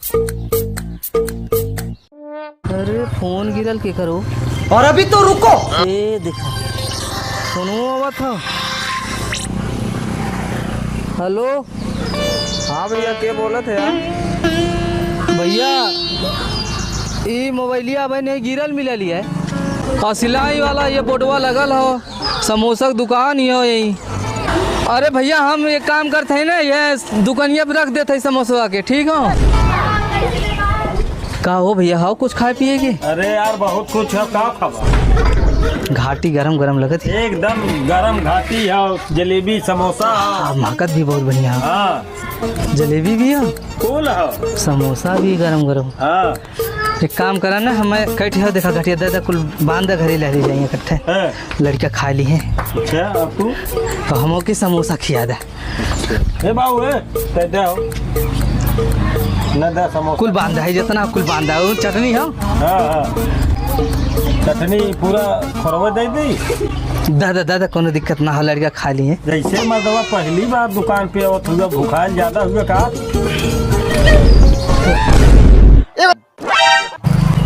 अरे फोन गिरल के करो। और अभी तो रुको। ए देखा फोनो आवा था। हेलो हाँ भैया क्या बोला थे यार? भैया ये मोबाइलिया भाई नहीं गिरल मिलल है और सिलाई वाला ये बोर्डवा लगल हो, समोसा की दुकान ही हो यही। अरे भैया हम एक काम करते हैं ना, ये दुकानिया पे रख देते हैं समोसा के, ठीक हो? का हो भैया, हाउ कुछ खाए पिए के? अरे यार बहुत कुछ है, का खावा? घाटी गरम गरम लगत है एकदम गरम घाटी है, जलेबी समोसा है। महकत भी बहुत बढ़िया है। हाँ जलेबी भी है, फूल है। समोसा भी गरम गरम। हाँ एक काम करा ना, हमें कैठी हो देखा घटिया दादा कुल बांध घरे ले जाएंगे इकट्ठे। है। लड़कियाँ खा ली हैं अच्छा आपको तो हमों की समोसा खिया दे। ए बाबू है दे हो न दे समोसा कुल बांधा है जितना कुल बांधा है। चटनी हो? हाँ हाँ चटनी पूरा खोरवा दे दी। दादा दादा कोनो दिक्कत ना हो, लड़कियाँ खा ली हैं। जैसे मर्दवा पहली बार दुकान पे आवत हुआ, भूखाल ज्यादा हुआ का?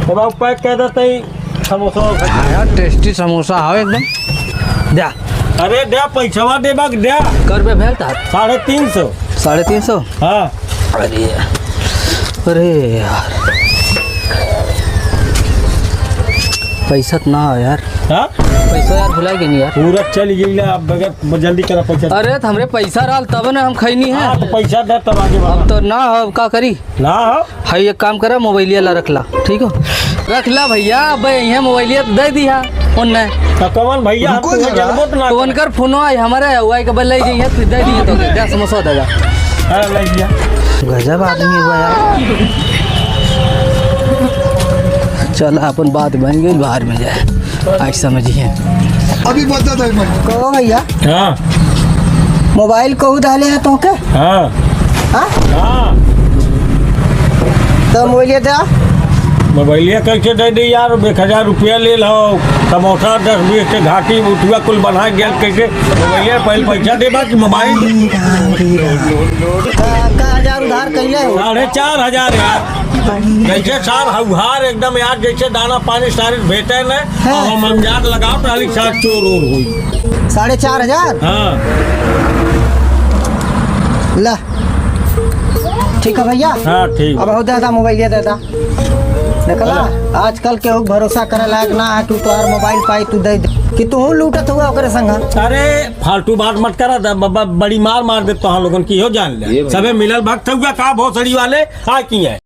तो बाबू पैक कह देते समोसा। यार टेस्टी समोसा हो एकदम। दे अरे दे पैसा दे बाग दे। कर पे भेल था 350। 350। हाँ अरे अरे यार पैसा तो ना हो यार। हाँ पैसा यार भुला के नहीं यार। पूरा चल गई अब बगैर जल्दी करा पैसा। अरे तो हमरे पैसा रहा तब ना हम खैनी है। हाँ तो पैसा दे तब आगे अब तो ना हो, का करी? ना हो हाई एक काम करा, मोबाइलिया ला रख ला, ठीक हो? रख ला भैया, अब यहाँ मोबाइलिया दे दिया उनने तो कौन भैया हमको जरूरत ना तो उनकर फोन आई हमारे हुआ के बल्ले जाइए तो दे दिए तो दे समोसा देगा। है ले लिया। गजब आदमी हुआ यार। चल अपन बात बन गई, बाहर में जाए आज समझिए। अभी बता दे कहो भैया, हाँ मोबाइल कहू डाले है तो के? हाँ हाँ हाँ तो मोबाइल दे। मोबाइलिया कैसे दे दी यार? 1000 रुपया ले लो, समोसा 10-20 के घाटी उठुआ कुल बना गया। कैसे मोबाइलिया पहले पैसा दे बाकी मोबाइल 1000 उधार कैले हो? 4500 यार। जैसे सार हउहार एकदम यार, जैसे दाना पानी सारे भेटे न और हम अंजाद लगाओ ताली साथ चोर और हुई 4500। हाँ ला ठीक है भैया। हाँ ठीक अब हो दादा मोबाइल दादा निकला। आजकल के भरोसा करे लायक ना है कि तोहार मोबाइल पाई तू दे कि तू लूटत हुआ ओकरे संग। अरे फालतू बात मत करा, बड़ी मार दे तो हम लोगन की हो जान ले। सबे मिलल भक्त हुआ का भोसड़ी वाले आ की है।